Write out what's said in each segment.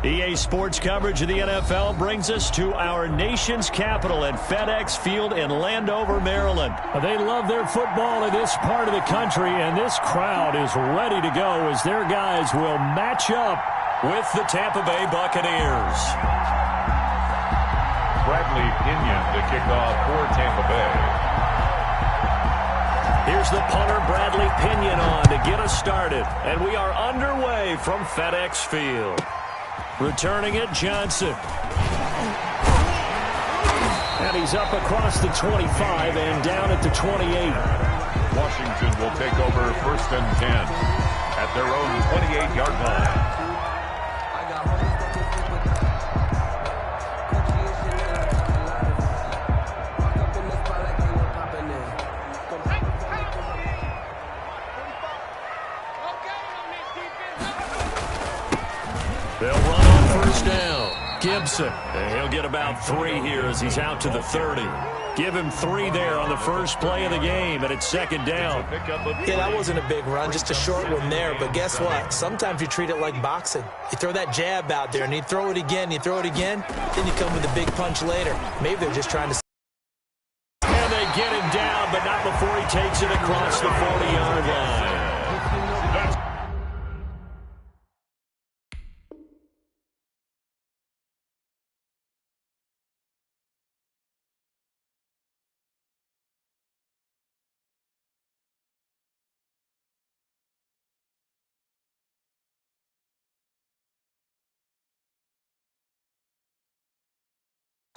EA Sports coverage of the NFL brings us to our nation's capital at FedEx Field in Landover, Maryland. They love their football in this part of the country, and this crowd is ready to go as their guys will match up with the Tampa Bay Buccaneers. Bradley Pinion to kick off for Tampa Bay. Here's the punter, Bradley Pinion, on to get us started. And we are underway from FedEx Field. Returning it, Johnson. And he's up across the 25 and down at the 28. Washington will take over 1st and 10 at their own 28-yard line. They'll run on 1st down. Gibson. And he'll get about 3 here as he's out to the 30. Give him 3 there on the first play of the game, and it's 2nd down. Yeah, that wasn't a big run, just a short one there. But guess what? Sometimes you treat it like boxing. You throw that jab out there, and you throw it again, you throw it again, then you come with a big punch later. Maybe they're just trying to... And they get him down, but not before he takes it across the 40-yard line.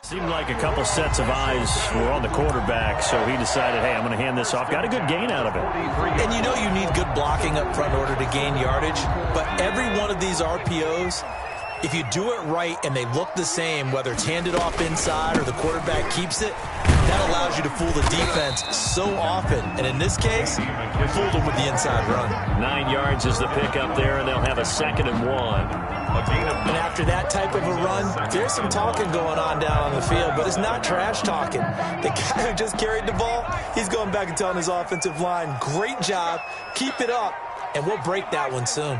Seemed like a couple sets of eyes were on the quarterback, so he decided, hey, I'm going to hand this off. Got a good gain out of it. And you know you need good blocking up front in order to gain yardage, but every one of these RPOs, if you do it right and they look the same, whether it's handed off inside or the quarterback keeps it, that allows you to fool the defense so often. And in this case, fooled them with the inside run. 9 yards is the pickup there, and they'll have a 2nd and 1. And after that type of a run, there's some talking going on down on the field, but it's not trash talking. The guy who just carried the ball, he's going back and telling his offensive line, great job, keep it up, and we'll break that one soon.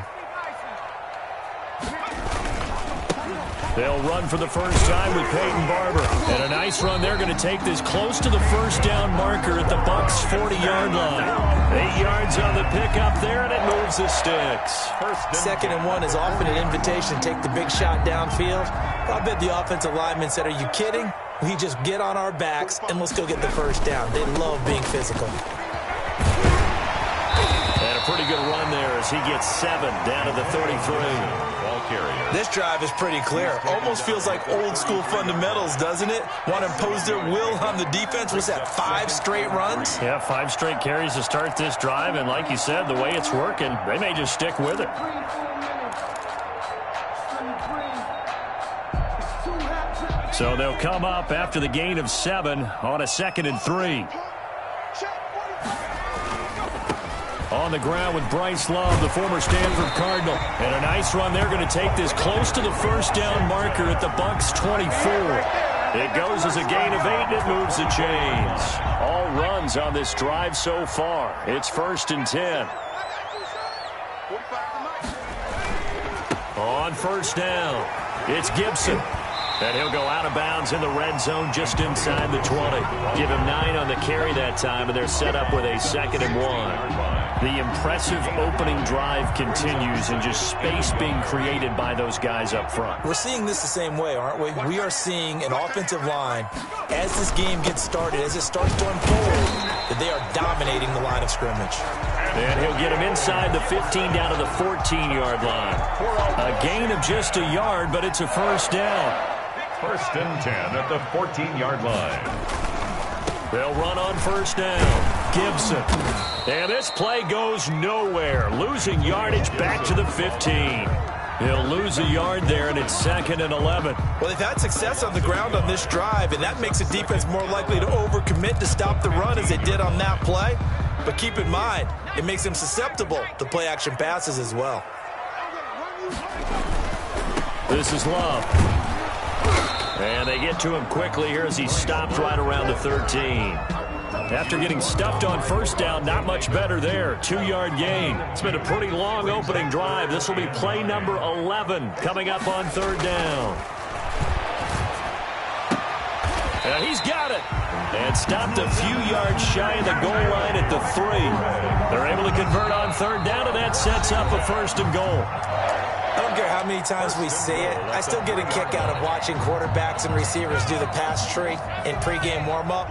They'll run for the first time with Peyton Barber. And a nice run. They're going to take this close to the 1st down marker at the Bucs' 40-yard line. 8 yards on the pickup there, and it moves the sticks. 2nd and 1 is often an invitation to take the big shot downfield. I bet the offensive lineman said, are you kidding? We just get on our backs, and let's go get the 1st down. They love being physical. And a pretty good run there as he gets 7 down to the 33. This drive is pretty clear. Almost feels like old school fundamentals, doesn't it? Want to impose their will on the defense. Was that 5 straight runs? Yeah, 5 straight carries to start this drive. And like you said, the way it's working, they may just stick with it. So they'll come up after the gain of 7 on a 2nd and 3. On the ground with Bryce Love, the former Stanford Cardinal. And a nice run. They're going to take this close to the 1st down marker at the Bucs' 24. It goes as a gain of 8, and it moves the chains. All runs on this drive so far. It's 1st and 10. On 1st down, it's Gibson. And he'll go out of bounds in the red zone just inside the 20. Give him 9 on the carry that time, and they're set up with a 2nd and 1. The impressive opening drive continues and just space being created by those guys up front. We're seeing this the same way, aren't we? We are seeing an offensive line, as this game gets started, as it starts to unfold, that they are dominating the line of scrimmage. And he'll get him inside the 15 down to the 14-yard line. A gain of just a yard, but it's a 1st down. 1st and 10 at the 14-yard line. They'll run on 1st down. Gibson. And this play goes nowhere. Losing yardage back to the 15. He'll lose a yard there, and it's 2nd and 11. Well, they've had success on the ground on this drive, and that makes the defense more likely to overcommit to stop the run as they did on that play. But keep in mind, it makes them susceptible to play-action passes as well. This is Love. And they get to him quickly here as he stopped right around the 13. After getting stuffed on first down, not much better there. 2-yard gain. It's been a pretty long opening drive. This will be play number 11 coming up on third down. And he's got it. And stopped a few yards shy of the goal line at the 3. They're able to convert on third down, and that sets up a first and goal. I don't care how many times we see it. I still get a kick out of watching quarterbacks and receivers do the pass tree in pregame warm-up.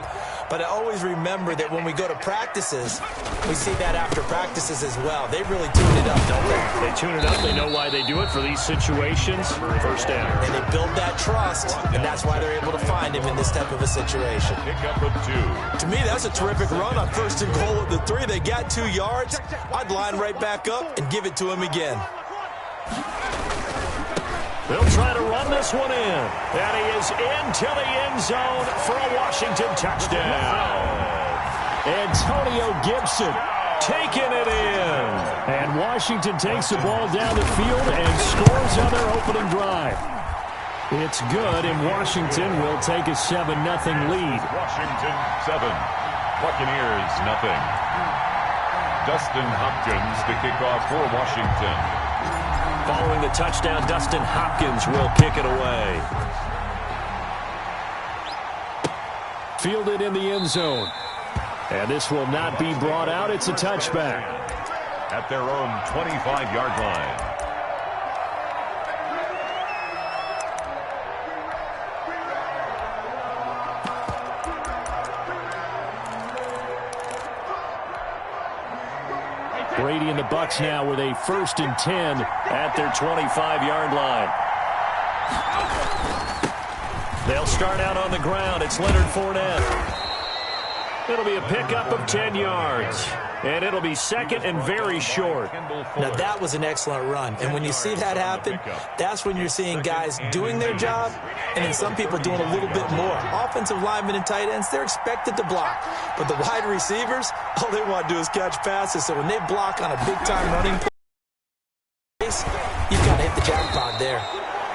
But I always remember that when we go to practices, we see that after practices as well. They really tune it up, don't they? They tune it up. They know why they do it for these situations. First down. And they build that trust, and that's why they're able to find him in this type of a situation. Pick up of 2. To me, that's a terrific run on first and goal at the 3. They got 2 yards. I'd line right back up and give it to him again. They'll try to run this one in. And he is into the end zone for a Washington touchdown. Antonio Gibson taking it in. And Washington takes the ball down the field and scores on their opening drive. It's good, and Washington will take a 7-0 lead. Washington 7, Buccaneers nothing. Dustin Hopkins to kick off for Washington. Following the touchdown, Dustin Hopkins will kick it away. Fielded in the end zone. And this will not be brought out. It's a touchback. At their own 25-yard line. Brady and the Bucs now with a 1st and 10 at their 25-yard line. They'll start out on the ground. It's Leonard Fournette. It'll be a pickup of 10 yards. And it'll be second and very short. Now, that was an excellent run. And when you see that happen, that's when you're seeing guys doing their job and then some people doing a little bit more. Offensive linemen and tight ends, they're expected to block. But the wide receivers, all they want to do is catch passes. So when they block on a big-time running pace, you've got to hit the jackpot there.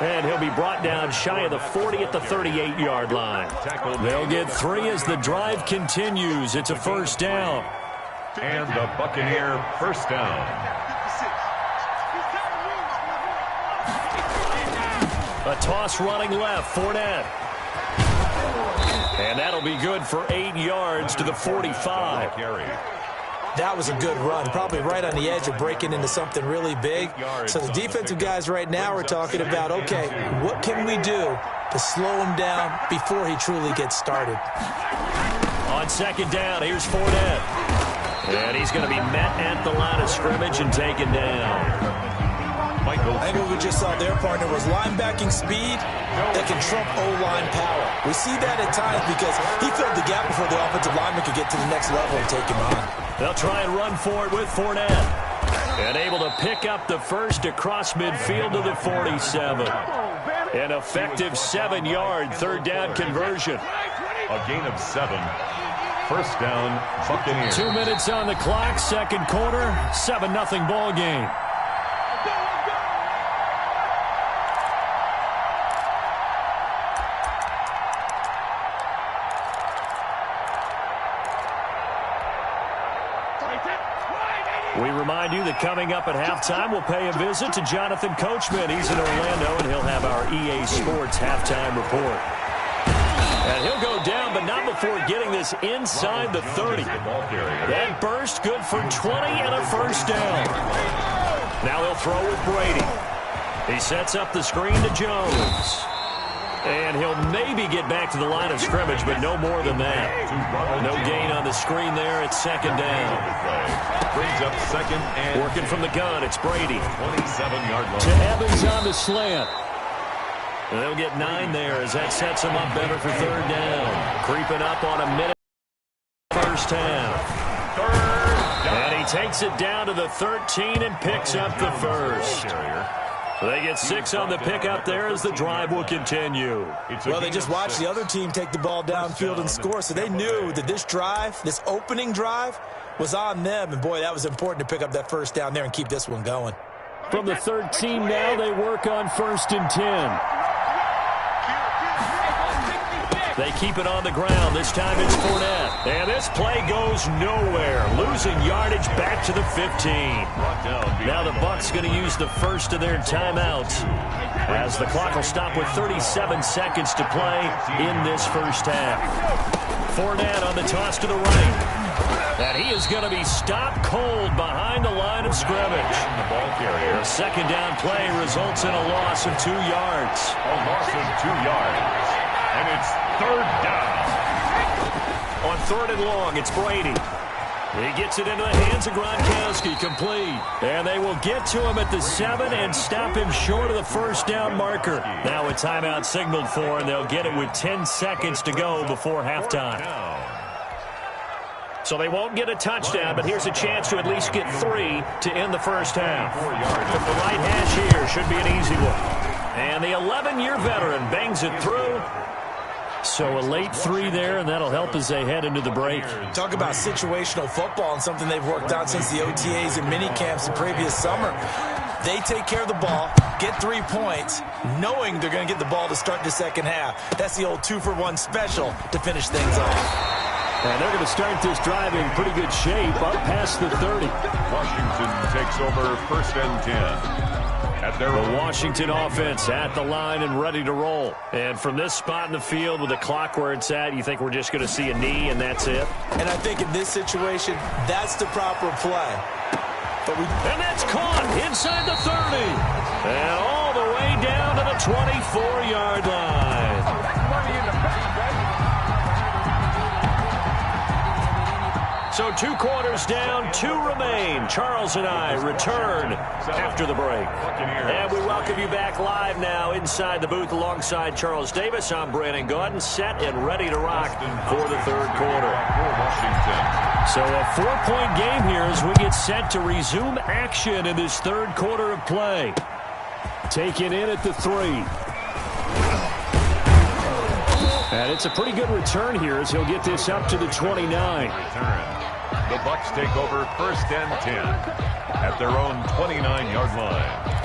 And he'll be brought down shy of the 40 at the 38-yard line. They'll get 3 as the drive continues. It's a first down. And the Buccaneer first down. A toss running left, Fournette. And that'll be good for 8 yards to the 45. That was a good run, probably right on the edge of breaking into something really big. So the defensive guys right now are talking about, okay, what can we do to slow him down before he truly gets started? On second down, here's Fournette. And he's going to be met at the line of scrimmage and taken down. I think what we just saw there, partner, was linebacking speed that can trump O-line power. We see that at times because he filled the gap before the offensive lineman could get to the next level and take him on. They'll try and run for it with Fournette. And able to pick up the first across midfield to the 47. An effective 7-yard third down conversion. A gain of 7. First down, Buccaneers. 2 minutes on the clock, second quarter, 7-0 ball game. We remind you that coming up at halftime, we'll pay a visit to Jonathan Coachman. He's in Orlando, and he'll have our EA Sports halftime report. And he'll go down, but not before getting this inside the 30. That burst good for 20 and a first down. Now he'll throw with Brady. He sets up the screen to Jones. And he'll maybe get back to the line of scrimmage, but no more than that. No gain on the screen there. It's second down. Brings up second and working from the gun. It's Brady. 27-yard line. To Evans on the slant. And they'll get 9 there as that sets them up better for third down. Creeping up on a minute first half. And he takes it down to the 13 and picks up the first. So they get 6 on the pickup there as the drive will continue. Well, they just watched the other team take the ball downfield and score, so they knew that this drive, this opening drive, was on them. And, boy, that was important to pick up that first down there and keep this one going. From the 13 now, they work on 1st and 10. They keep it on the ground. This time it's Fournette. And this play goes nowhere. Losing yardage back to the 15. Now the Bucs going to use the first of their timeouts, as the clock will stop with 37 seconds to play in this first half. Fournette on the toss to the right. And he is going to be stopped cold behind the line of scrimmage. The second down play results in a loss of 2 yards. A loss of 2 yards. And it's third down. On third and long, it's Brady. He gets it into the hands of Gronkowski, complete. And they will get to him at the 7 and stop him short of the first down marker. Now a timeout signaled for, and they'll get it with 10 seconds to go before halftime. So they won't get a touchdown, but here's a chance to at least get 3 to end the first half. From the right hash here, should be an easy one. And the 11-year veteran bangs it through. So a late 3 there, and that'll help as they head into the break. Talk about situational football and something they've worked out since the OTAs and mini camps the previous summer. They take care of the ball, get 3 points, knowing they're going to get the ball to start the second half. That's the old 2-for-1 special to finish things off. And they're going to start this drive in pretty good shape, up past the 30. Washington takes over first and 10. The Washington offense at the line and ready to roll. And from this spot in the field with the clock where it's at, you think we're just going to see a knee and that's it? And I think in this situation, that's the proper play. And that's caught inside the 30. And all the way down to the 24-yard line. So 2 quarters down, 2 remain. Charles and I return after the break. And we welcome you back live now inside the booth alongside Charles Davis. I'm Brandon Gaudin, set and ready to rock for the third quarter. So a 4-point game here as we get set to resume action in this third quarter of play. Taken in at the 3. And it's a pretty good return here as he'll get this up to the 29. The Bucs take over first and 10 at their own 29-yard line.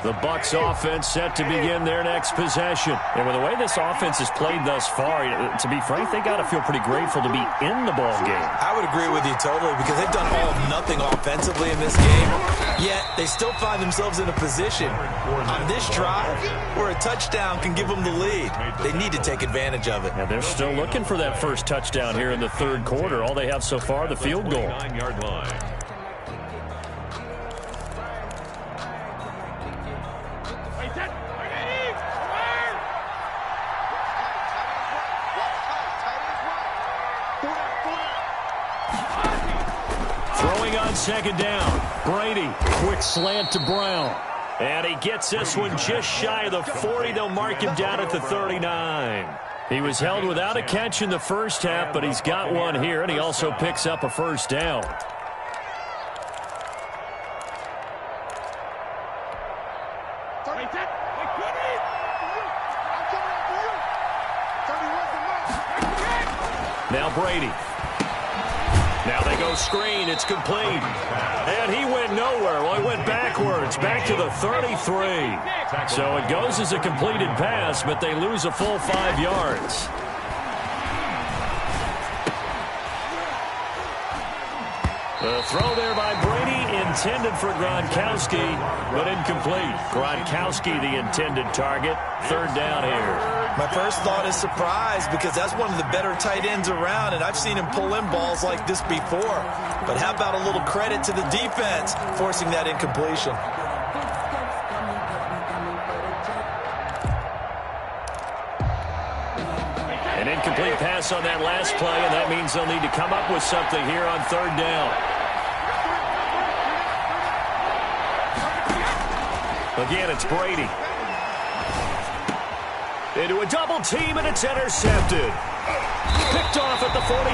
The Bucs offense set to begin their next possession. And with the way this offense has played thus far, to be frank, they got to feel pretty grateful to be in the ball game. I would agree with you totally, because they've done all of nothing offensively in this game. Yet they still find themselves in a position on this drive where a touchdown can give them the lead. They need to take advantage of it. And they're still looking for that first touchdown here in the third quarter. All they have so far, the field goal. 9-yard line. Throwing on second down. Brady, quick slant to Brown. And he gets this one just shy of the 40. They'll mark him down at the 39. He was held without a catch in the first half, but he's got one here, and he also picks up a first down. Now Brady. Now they go screen. It's complete. And he went nowhere. Well, he went backwards, back to the 33. So it goes as a completed pass, but they lose a full 5 yards. The throw there by Brady intended for Gronkowski, but incomplete. Gronkowski, the intended target. Third down here. My first thought is surprise, because that's one of the better tight ends around, and I've seen him pull in balls like this before. But how about a little credit to the defense forcing that incompletion? An incomplete pass on that last play, and that means they'll need to come up with something here on third down. Again, it's Brady. Into a double team, and it's intercepted. Picked off at the 45.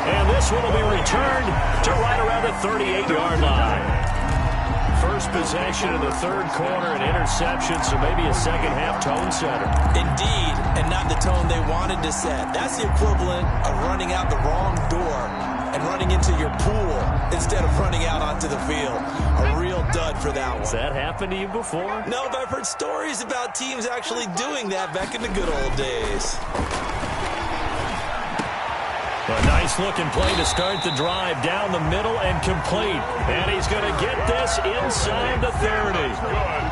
And this one will be returned to right around the 38-yard line. First possession of the third quarter, an interception, so maybe a second-half tone setter. Indeed, and not the tone they wanted to set. That's the equivalent of running out the wrong door and running into your pool instead of running out onto the field. A real dud for that one. Has that happened to you before? No, but I've heard stories about teams actually doing that back in the good old days. A nice-looking play to start the drive down the middle and complete. And he's going to get this inside the 30.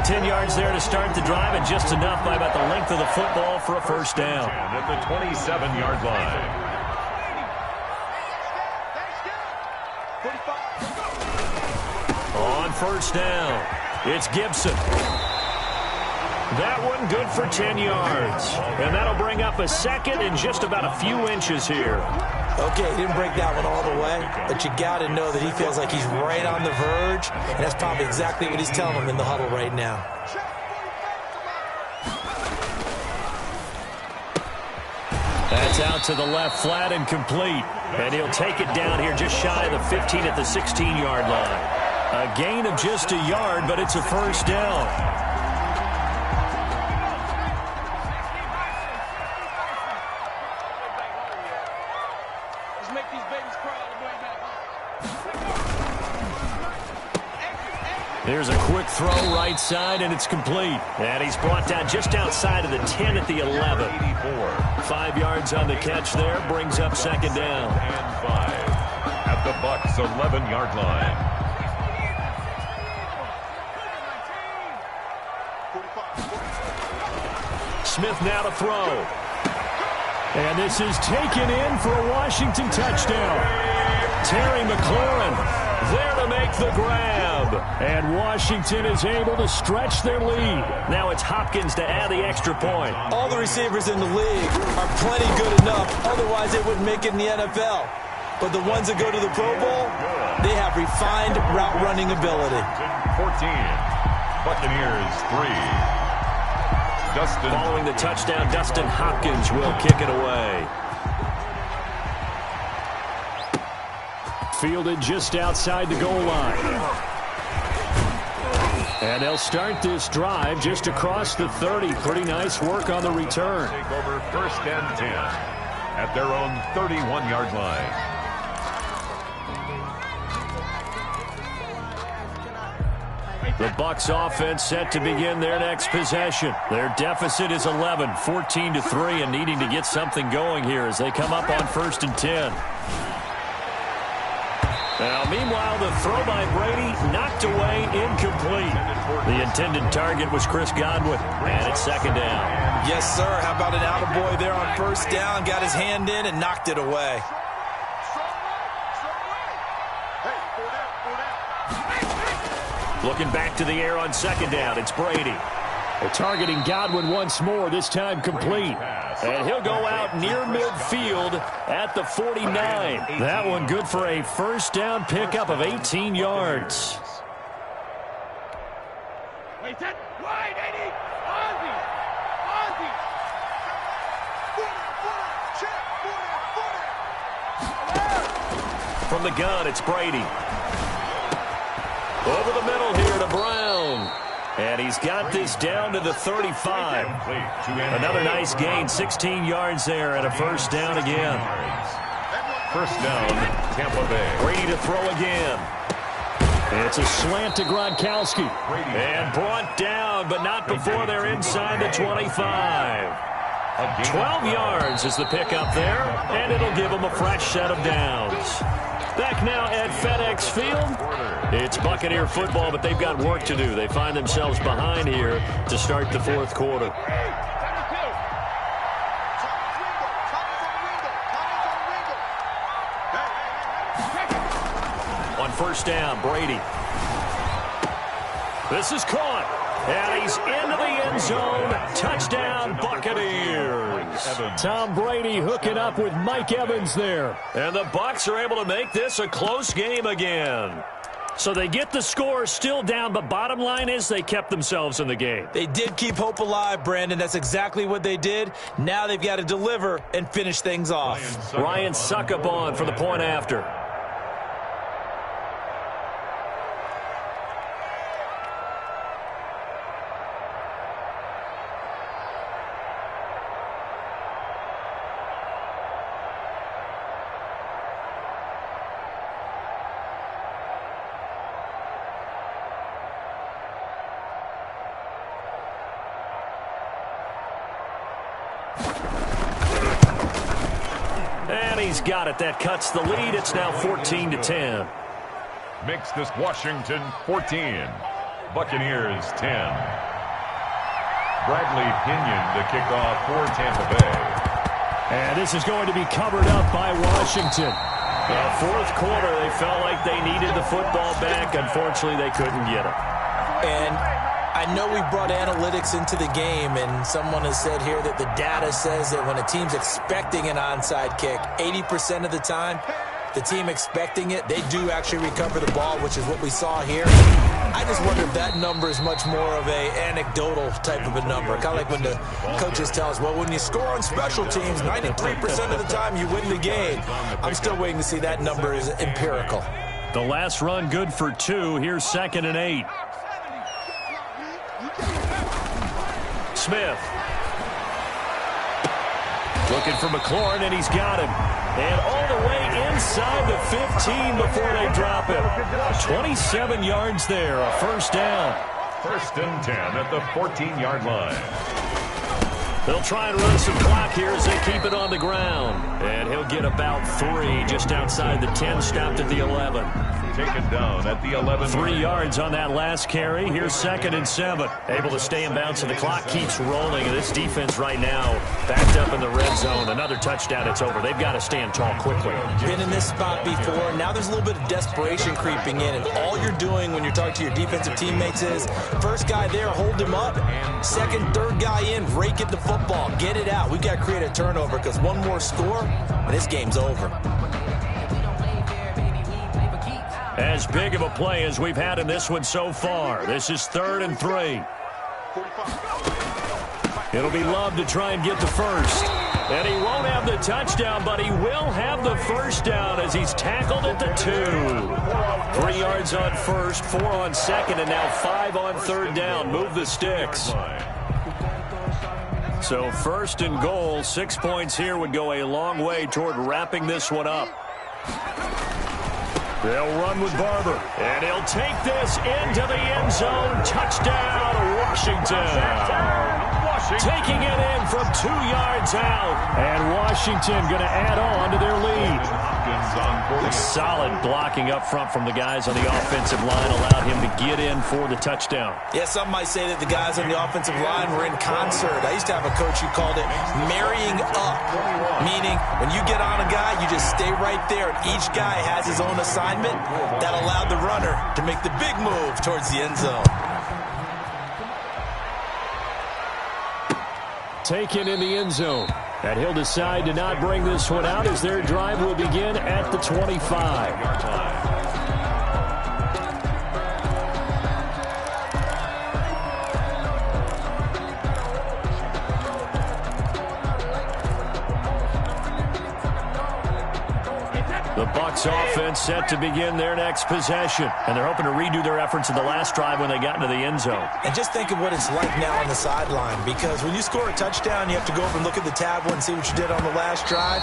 10 yards there to start the drive, and just enough by about the length of the football for a first down. At the 27-yard line. On first down, it's Gibson. That one good for 10 yards. And that'll bring up a second and just about a few inches here. Okay, he didn't break that one all the way, but you got to know that he feels like he's right on the verge, and that's probably exactly what he's telling him in the huddle right now. That's out to the left, flat and complete. And he'll take it down here just shy of the 15 at the 16-yard line. A gain of just a yard, but it's a first down. Here's a quick throw right side, and it's complete. And he's brought down just outside of the 10 at the 11. 5 yards on the catch there, brings up second down. And 5 at the Bucs' 11-yard line. Smith now to throw. And this is taken in for a Washington touchdown. Terry McLaurin there to make the grab. And Washington is able to stretch their lead. Now it's Hopkins to add the extra point. All the receivers in the league are plenty good enough. Otherwise, they wouldn't make it in the NFL. But the ones that go to the Pro Bowl, they have refined route running ability. 14. Buccaneers 3. Following the touchdown, Dustin Hopkins will kick it away. Fielded just outside the goal line. And they'll start this drive just across the 30. Pretty nice work on the return. Take over first and 10 at their own 31-yard line. The Bucs offense set to begin their next possession. Their deficit is 11, 14-3, and needing to get something going here as they come up on first and 10. Now, meanwhile, the throw by Brady knocked away, incomplete. The intended target was Chris Godwin, and it's second down. Yes, sir. How about an attaboy there on first down? Got his hand in and knocked it away. Looking back to the air on second down, it's Brady. They're targeting Godwin once more, this time complete. And he'll go out near midfield at the 49. That one good for a first down pickup of 18 yards. From the gun, it's Brady. Over the middle here to Brown. And he's got this down to the 35. Another nice gain, 16 yards there, and a first down again. First down, Tampa Bay. Brady to throw again. It's a slant to Gronkowski. And brought down, but not before they're inside the 25. 12 yards is the pickup there, and it'll give them a fresh set of downs. Back now at FedEx Field. It's Buccaneer football, but they've got work to do. They find themselves behind here to start the fourth quarter. On first down, Brady. This is caught. And he's into the end zone. Touchdown, Buccaneers. Tom Brady hooking up with Mike Evans there. And the Bucs are able to make this a close game again. So they get the score still down, but bottom line is they kept themselves in the game. They did keep hope alive, Brandon. That's exactly what they did. Now they've got to deliver and finish things off. Ryan Succop for the point after. And he's got it. That cuts the lead. It's now 14-10. Makes this Washington 14. Buccaneers 10. Bradley Pinion to kick off for Tampa Bay. And this is going to be covered up by Washington. Fourth quarter, they felt like they needed the football back. Unfortunately, they couldn't get it. And I know we brought analytics into the game, and someone has said here that the data says that when a team's expecting an onside kick, 80% of the time, the team expecting it, they do actually recover the ball, which is what we saw here. I just wonder if that number is much more of a anecdotal type of a number. Kind of like when the coaches tell us, well, when you score on special teams, 93% of the time you win the game. I'm still waiting to see that number is empirical. The last run good for 2. Here's 2nd and 8. Smith. Looking for McLaurin, and he's got him. And all the way inside the 15 before they drop him. 27 yards there, a first down. 1st and 10 at the 14-yard line. They'll try and run some clock here as they keep it on the ground. And he'll get about 3 just outside the 10, stopped at the 11. Taken down at the 11. 3 yards on that last carry. Here's 2nd and 7. Able to stay in bounds, so the clock keeps rolling. And this defense right now backed up in the red zone. Another touchdown, it's over. They've got to stand tall quickly. Been in this spot before. Now there's a little bit of desperation creeping in. And all you're doing when you're talking to your defensive teammates is, first guy there, hold him up. Second, third guy in, rake at the football. Get it out. We've got to create a turnover because one more score, and this game's over. As big of a play as we've had in this one so far. This is 3rd and 3. It'll be Love to try and get the first. And he won't have the touchdown, but he will have the first down as he's tackled at the 2. 3 yards on first, 4 on second, and now 5 on third down. Move the sticks. So 1st and goal, 6 points here would go a long way toward wrapping this one up. They'll run with Barber, and he'll take this into the end zone. Touchdown, Washington. Taking it in from 2 yards out, and Washington going to add on to their lead. Solid blocking up front from the guys on the offensive line allowed him to get in for the touchdown. Yeah, some might say that the guys on the offensive line were in concert. I used to have a coach who called it marrying up, meaning when you get on a guy, you just stay right there, and each guy has his own assignment. That allowed the runner to make the big move towards the end zone. Taken in the end zone. And he'll decide to not bring this one out as their drive will begin at the 25. The Bucs offense set to begin their next possession. And they're hoping to redo their efforts in the last drive when they got into the end zone. And just think of what it's like now on the sideline, because when you score a touchdown, you have to go over and look at the tablet and see what you did on the last drive.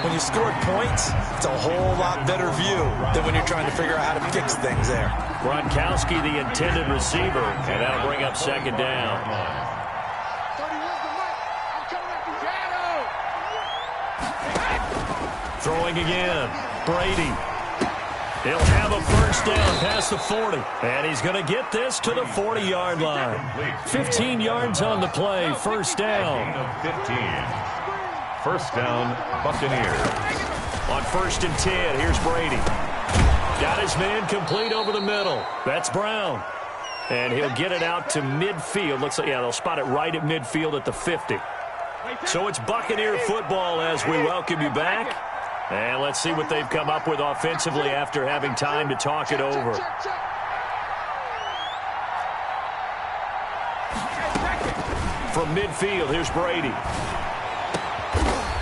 When you scored points, it's a whole lot better view than when you're trying to figure out how to fix things there. Gronkowski, the intended receiver, and that'll bring up 2nd down. Throwing again. Brady. He'll have a first down past the 40. And he's going to get this to the 40-yard line. 15 yards on the play. First down. 15. First down, Buccaneers. On 1st and 10, here's Brady. Got his man complete over the middle. That's Brown. And he'll get it out to midfield. Looks like, yeah, they'll spot it right at midfield at the 50. So it's Buccaneer football as we welcome you back. And let's see what they've come up with offensively after having time to talk it over. From midfield, here's Brady.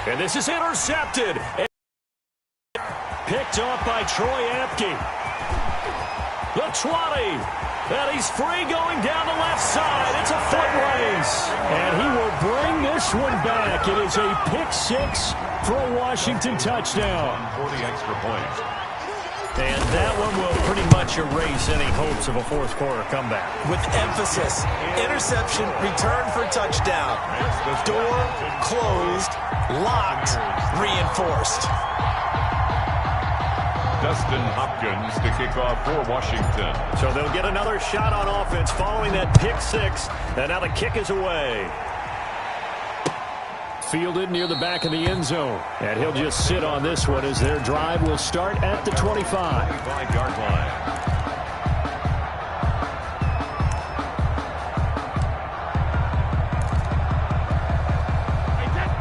And this is intercepted. Picked off by Troy Apke. The 20. And he's free going down the left side. It's a foot race. And he will bring this one back. It is a pick-6 for a Washington touchdown. For the extra point. And that one will pretty much much erase any hopes of a fourth quarter comeback. With emphasis, interception, return for touchdown. Door closed, locked, reinforced. Dustin Hopkins to kick off for Washington. So they'll get another shot on offense following that pick six, and now the kick is away. Fielded near the back of the end zone, and he'll just sit on this one as their drive will start at the 25-yard line.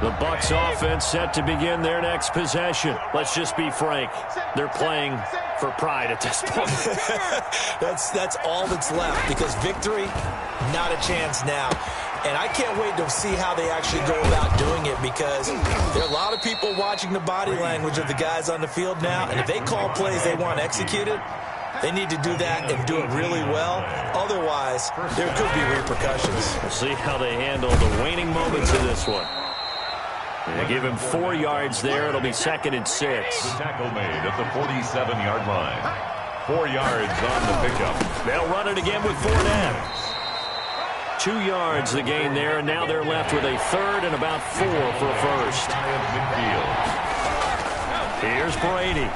The Bucs offense set to begin their next possession. Let's just be frank. They're playing for pride at this point. That's all that's left, because victory, not a chance now. And I can't wait to see how they actually go about doing it, because there are a lot of people watching the body language of the guys on the field now. And if they call plays they want executed, they need to do that and do it really well. Otherwise, there could be repercussions. We'll see how they handle the waning moments of this one. They give him 4 yards there. It'll be 2nd and 6. The tackle made at the 47-yard line. 4 yards on the pickup. They'll run it again with Fournette. 2 yards the gain there, and now they're left with a 3rd and about 4 for a first. Here's Brady.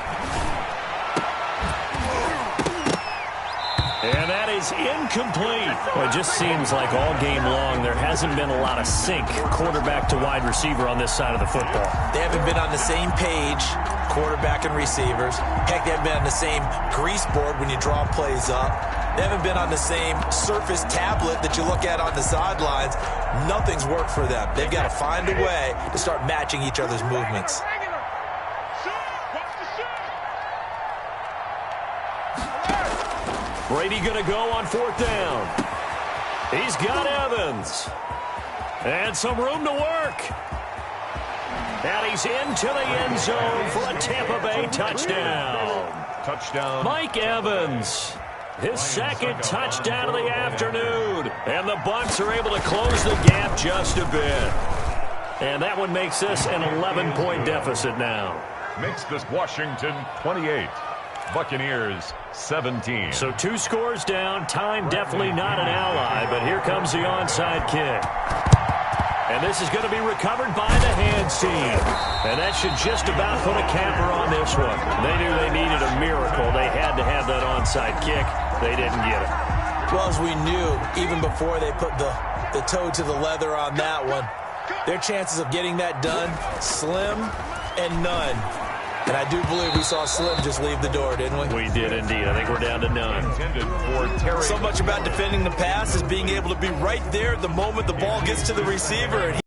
And that is incomplete. Well, it just seems like all game long there hasn't been a lot of sync quarterback to wide receiver on this side of the football. They haven't been on the same page, quarterback and receivers. Heck, they haven't been on the same grease board when you draw plays up. They haven't been on the same Surface tablet that you look at on the sidelines. Nothing's worked for them. They've got to find a way to start matching each other's movements. Brady going to go on 4th down. He's got Evans. And some room to work. And he's into the end zone for a Tampa Bay touchdown. Touchdown. Mike Evans. His 2nd touchdown of the afternoon. And the Bucs are able to close the gap just a bit. And that one makes this an 11-point deficit now. Makes this Washington 28. Buccaneers 17. So 2 scores down. Time definitely not an ally, but here comes the onside kick. And this is going to be recovered by the hands team. And that should just about put a capper on this one. They knew they needed a miracle. They had to have that onside kick. They didn't get it. Well, as we knew, even before they put the toe to the leather on that one, their chances of getting that done, slim and none. And I do believe we saw Slim just leave the door, didn't we? We did indeed. I think we're down to none. So much about defending the pass is being able to be right there at the moment the ball gets to the receiver. And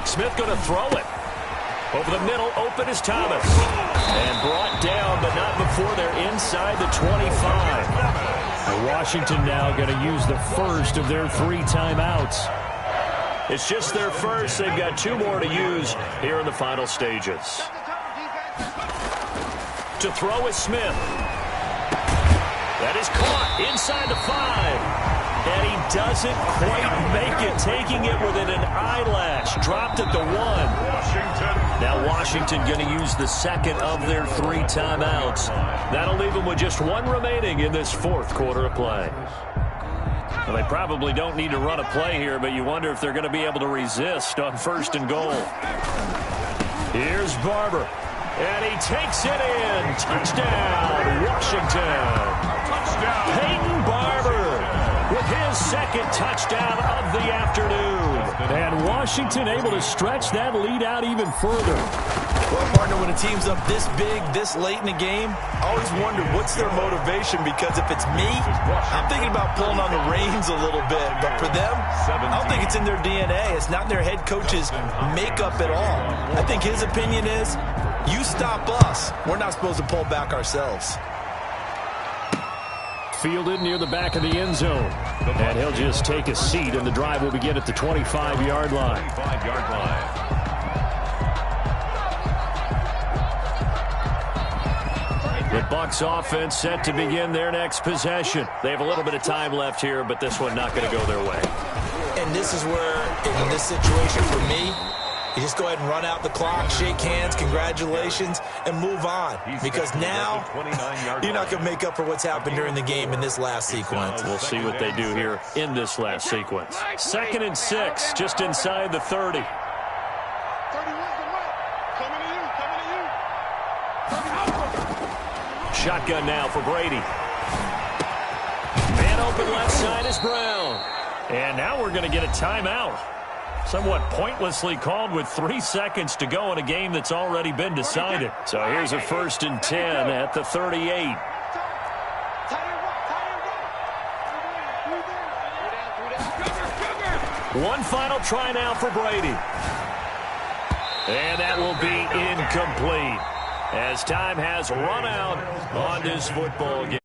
Smith going to throw it. Over the middle, open is Thomas. And brought down, but not before they're inside the 25. And Washington now going to use the first of their 3 timeouts. It's just their first. They've got 2 more to use here in the final stages. To throw is Smith. That is caught inside the 5. And he doesn't quite make it, taking it within an eyelash. Dropped at the 1. Now Washington going to use the 2nd of their 3 timeouts. That'll leave them with just 1 remaining in this 4th quarter of play. Well, they probably don't need to run a play here, but you wonder if they're going to be able to resist on 1st and goal. Here's Barber. And he takes it in. Touchdown, Washington. Touchdown. Peyton Barber with his 2nd touchdown of the afternoon. And Washington able to stretch that lead out even further. Well, partner, when a team's up this big, this late in the game, I always wonder what's their motivation, because if it's me, I'm thinking about pulling on the reins a little bit. But for them, I don't think it's in their DNA. It's not in their head coach's makeup at all. I think his opinion is, you stop us. We're not supposed to pull back ourselves. Fielded near the back of the end zone. And he'll just take a seat, and the drive will begin at the 25-yard line. 25-yard line. The Bucs offense set to begin their next possession. They have a little bit of time left here, but this one not going to go their way. And this is where, in this situation for me, You just go ahead and run out the clock, shake hands, congratulations, and move on. Because now you're not going to make up for what's happened during the game in this last sequence. We'll see what they do here in this last sequence. 2nd and 6, just inside the 30. Shotgun now for Brady. Man open left side is Brown. And now we're going to get a timeout. Somewhat pointlessly called with 3 seconds to go in a game that's already been decided. So here's a 1st and 10 at the 38. One final try now for Brady. And that will be incomplete, as time has run out on this football game.